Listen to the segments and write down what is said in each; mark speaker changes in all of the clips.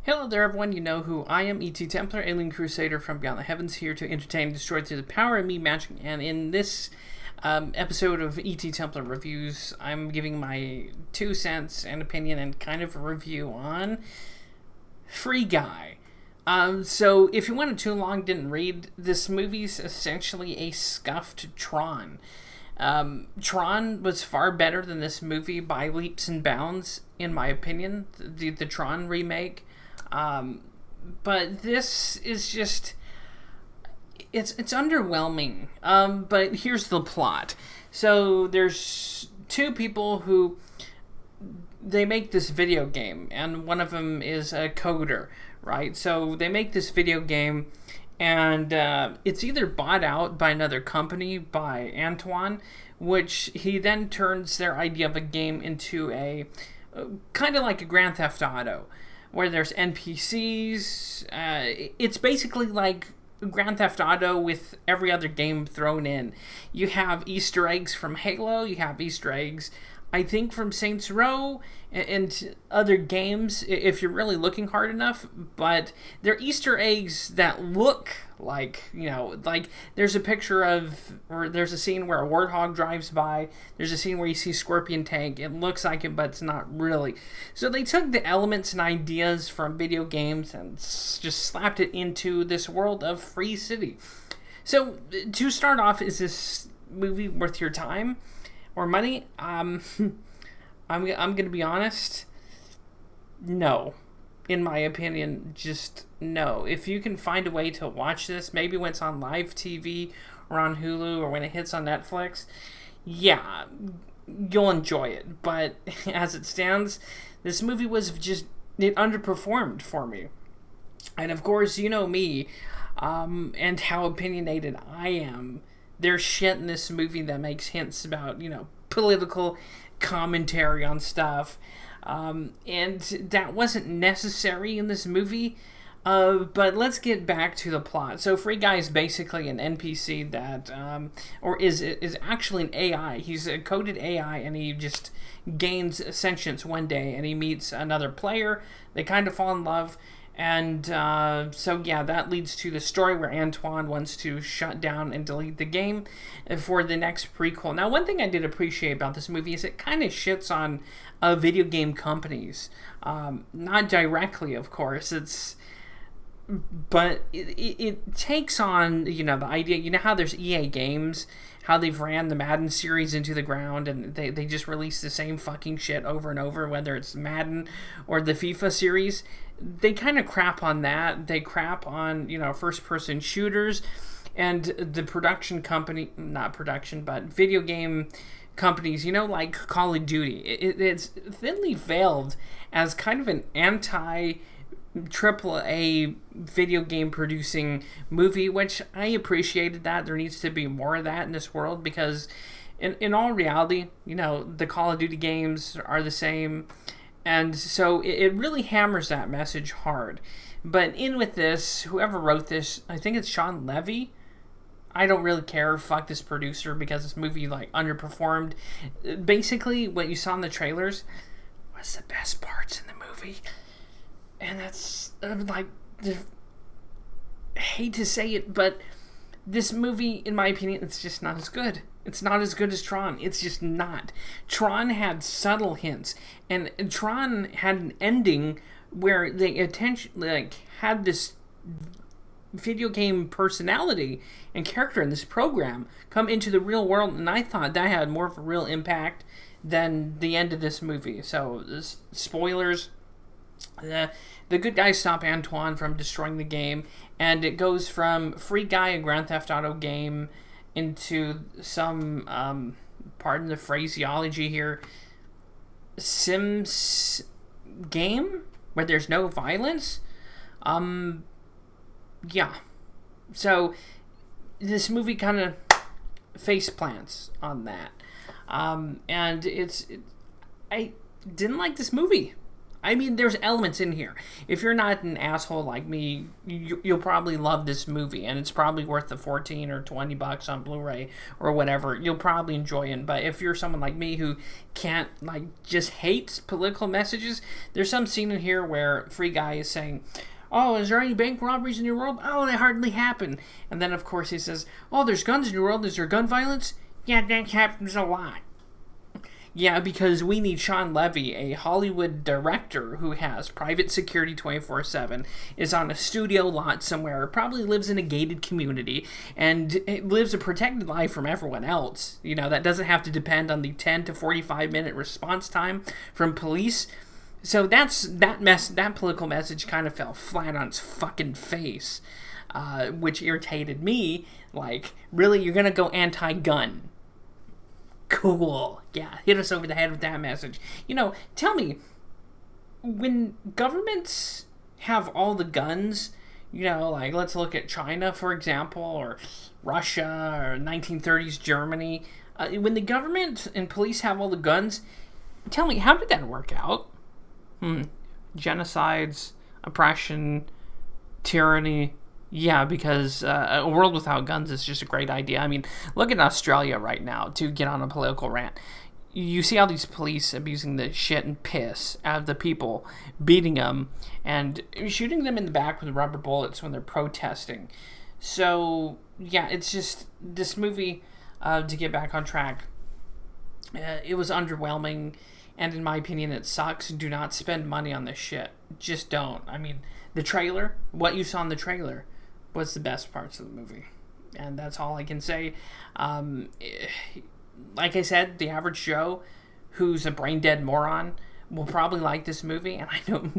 Speaker 1: Hello there, everyone. You know who I am, E.T. Templar, alien crusader from beyond the heavens, here to entertain and destroy through the power of me magic. And in this episode of E.T. Templar Reviews, I'm giving my 2 cents and opinion and kind of a review on Free Guy. So if you wanted too long, didn't read, this movie's essentially a scuffed Tron. Tron was far better than this movie by leaps and bounds, in my opinion, the Tron remake. But this is just, it's underwhelming. But here's the plot. So there's 2 people who, they make this video game, and one of them is a coder, right? So they make this video game, and it's either bought out by another company, by Antoine, which he then turns their idea of a game into a kind of like a Grand Theft Auto, where there's NPCs. It's basically like Grand Theft Auto with every other game thrown in. You have Easter eggs from Halo, you have Easter eggs, I think, from Saints Row and other games, if you're really looking hard enough, but they're Easter eggs that look like, like there's a picture of, or there's a scene where a warthog drives by, there's a scene where you see Scorpion Tank, it looks like it, but it's not really. So they took the elements and ideas from video games and just slapped it into this world of Free City. So to start off, is this movie worth your time or money? I'm gonna be honest. No, in my opinion, just no. If you can find a way to watch this, maybe when it's on live TV or on Hulu or when it hits on Netflix, yeah, you'll enjoy it. But as it stands, this movie was just, it underperformed for me. And of course, you know me, and how opinionated I am. There's shit in this movie that makes hints about, political commentary on stuff. And that wasn't necessary in this movie. But let's get back to the plot. So Free Guy is basically an NPC that, or is actually an AI. He's a coded AI, and he just gains sentience one day, and he meets another player. They kind of fall in love. And so, yeah, that leads to the story where Antoine wants to shut down and delete the game for the next prequel. Now, one thing I did appreciate about this movie is it kind of shits on video game companies. Not directly, of course. But it takes on, the idea, how there's EA Games, how they've ran the Madden series into the ground, and they just release the same fucking shit over and over, whether it's Madden or the FIFA series. They kind of crap on that. They crap on, first-person shooters, and the production company, not production, but video game companies, like Call of Duty. It's thinly veiled as kind of an anti-AAA video game producing movie, which I appreciated that. There needs to be more of that in this world, because in all reality, the Call of Duty games are the same. And so it really hammers that message hard. But in with this, whoever wrote this, I think it's Sean Levy. I don't really care. Fuck this producer, because this movie underperformed. Basically, what you saw in the trailers was the best parts in the movie. And that's, I hate to say it, but this movie, in my opinion, it's just not as good. It's not as good as Tron. It's just not. Tron had subtle hints, and Tron had an ending where they had this video game personality and character in this program come into the real world, and I thought that had more of a real impact than the end of this movie. So, spoilers. The good guys stop Antoine from destroying the game, and it goes from Free Guy, a Grand Theft Auto game, into some, pardon the phraseology here, Sims game where there's no violence. Yeah. So this movie kind of face plants on that. And I didn't like this movie. I mean, there's elements in here. If you're not an asshole like me, you'll probably love this movie, and it's probably worth the 14 or 20 bucks on Blu-ray or whatever. You'll probably enjoy it. But if you're someone like me who can't, like, just hates political messages, there's some scene in here where Free Guy is saying, oh, is there any bank robberies in your world? Oh, they hardly happen. And then, of course, he says, oh, there's guns in your world. Is there gun violence? Yeah, that happens a lot. Yeah, because we need Sean Levy, a Hollywood director who has private security 24/7, is on a studio lot somewhere, probably lives in a gated community, and lives a protected life from everyone else. You know, that doesn't have to depend on the 10 to 45 minute response time from police. So that political message kind of fell flat on its fucking face, which irritated me. Like, really, you're gonna go anti-gun? Cool. Yeah, hit us over the head with that message. You know, tell me, when governments have all the guns, you know, like, let's look at China, for example, or Russia, or 1930s Germany. When the government and police have all the guns, tell me, how did that work out? Genocides, oppression, tyranny. Yeah, because a world without guns is just a great idea. I mean, look at Australia right now, to get on a political rant. You see all these police abusing the shit and piss out of the people, beating them, and shooting them in the back with rubber bullets when they're protesting. So, yeah, it's just, this movie, to get back on track, it was underwhelming, and in my opinion, it sucks. Do not spend money on this shit. Just don't. I mean, the trailer, what you saw in the trailer, was the best parts of the movie, and that's all I can say. Like I said, the average Joe who's a brain dead moron will probably like this movie, and I know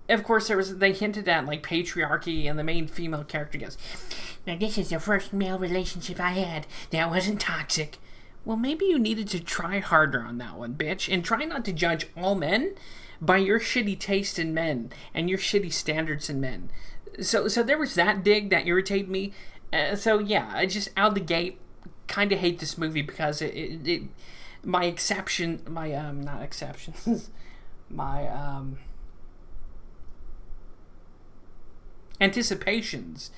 Speaker 1: of course they hinted at like patriarchy, and the main female character goes, now this is the first male relationship I had that wasn't toxic. Well, maybe you needed to try harder on that one, bitch, and try not to judge all men by your shitty taste in men and your shitty standards in men. So there was that dig that irritated me. So yeah, I just out the gate kind of hate this movie because my anticipations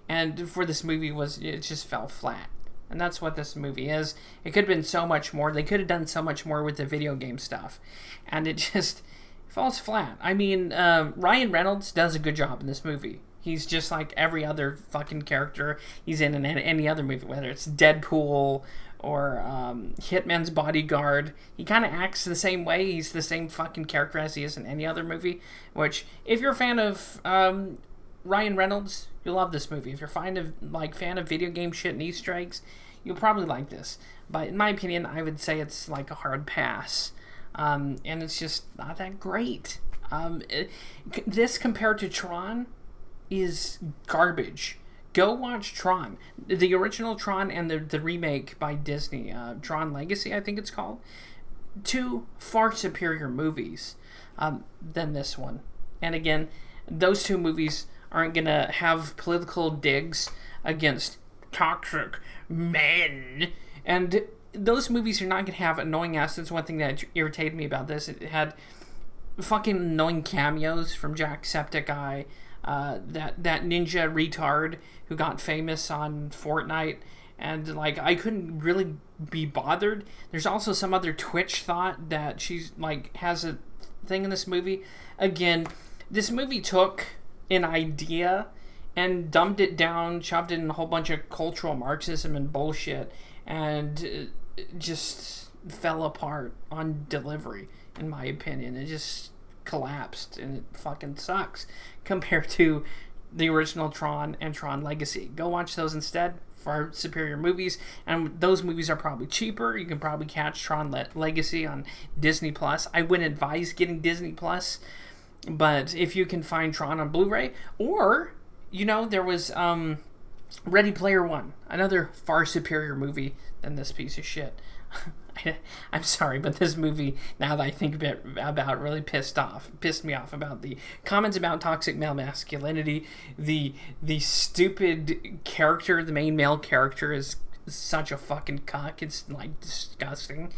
Speaker 1: and for this movie it just fell flat. And that's what this movie is. It could have been so much more. They could have done so much more with the video game stuff. And it just falls flat. I mean, Ryan Reynolds does a good job in this movie. He's just like every other fucking character he's in any other movie, whether it's Deadpool or Hitman's Bodyguard. He kind of acts the same way. He's the same fucking character as he is in any other movie. Which, if you're a fan of Ryan Reynolds, you'll love this movie. If you're fan of video game shit and Easter eggs, you'll probably like this. But in my opinion, I would say it's like a hard pass. And it's just not that great. This compared to Tron is garbage. Go watch Tron. The original Tron and the remake by Disney, Tron Legacy, I think it's called. Two far superior movies than this one. And again, those two movies aren't going to have political digs against toxic men. And those movies are not going to have annoying ass. That's one thing that irritated me about this. It had fucking annoying cameos from Jacksepticeye, that ninja retard who got famous on Fortnite, and like I couldn't really be bothered. There's also some other Twitch thought that she's like has a thing in this movie. Again, this movie took an idea and dumbed it down, shoved it in a whole bunch of cultural Marxism and bullshit, and just fell apart on delivery, in my opinion. It just collapsed, and it fucking sucks compared to the original Tron and Tron Legacy. Go watch those instead, far superior movies, and those movies are probably cheaper. You can probably catch Tron Legacy on Disney Plus. I wouldn't advise getting Disney Plus, but if you can find Tron on Blu-ray, or, you know, there was Ready Player One, another far superior movie than this piece of shit. I'm sorry, but this movie, now that I think about it, really pissed me off about the comments about toxic male masculinity. The stupid character, the main male character, is such a fucking cuck. It's like disgusting.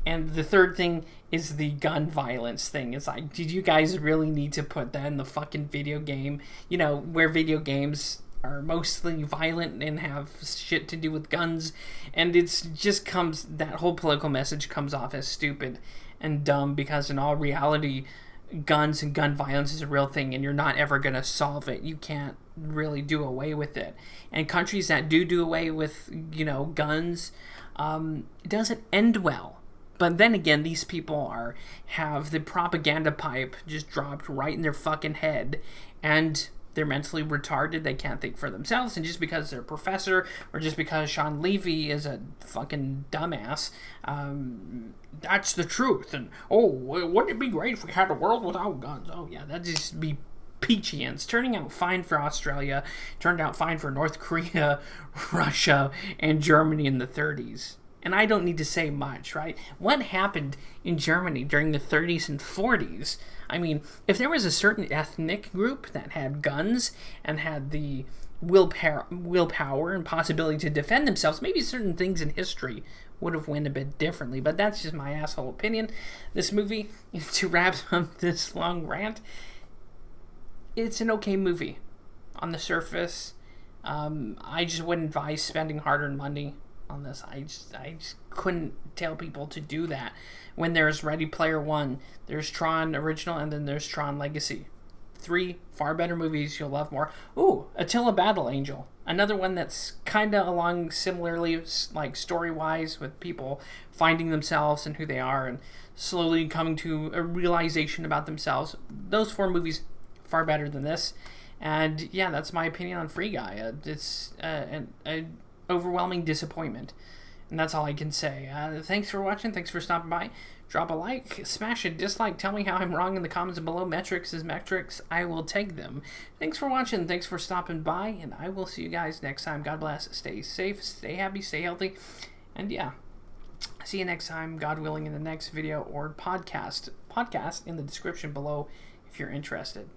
Speaker 1: And the third thing is the gun violence thing. It's like, did you guys really need to put that in the fucking video game? You know, where video games are mostly violent and have shit to do with guns, and it's just comes, that whole political message comes off as stupid and dumb, because in all reality, guns and gun violence is a real thing, and you're not ever going to solve it. You can't really do away with it. And countries that do away with, you know, guns, it doesn't end well. But then again, these people have the propaganda pipe just dropped right in their fucking head, and they're mentally retarded. They can't think for themselves, and just because they're a professor, or just because Sean Levy is a fucking dumbass, that's the truth. And, oh, wouldn't it be great if we had a world without guns? Oh yeah, that'd just be peachy. And it's turning out fine for Australia, turned out fine for North Korea, Russia, and Germany in the 30s. And I don't need to say much, right? What happened in Germany during the 30s and 40s? I mean, if there was a certain ethnic group that had guns and had the willpower and possibility to defend themselves, maybe certain things in history would have went a bit differently. But that's just my asshole opinion. This movie, to wrap up this long rant, it's an okay movie on the surface. I just wouldn't advise spending hard-earned money on this. I just couldn't tell people to do that when there's Ready Player One, there's Tron Original, and then there's Tron Legacy. 3 far better movies you'll love more. Ooh, Attila Battle Angel, another one that's kind of along similarly, like story-wise, with people finding themselves and who they are and slowly coming to a realization about themselves. Those 4 movies far better than this. And yeah, that's my opinion on Free Guy. It's an overwhelming disappointment, and that's all I can say. Thanks for watching. Thanks for stopping by. Drop a like, smash a dislike, tell me how I'm wrong in the comments below. Metrics is metrics. I will take them. Thanks for watching. Thanks for stopping by, and I will see you guys next time. God bless. Stay safe, stay happy, stay healthy, and yeah, see you next time, God willing, in the next video or podcast in the description below if you're interested.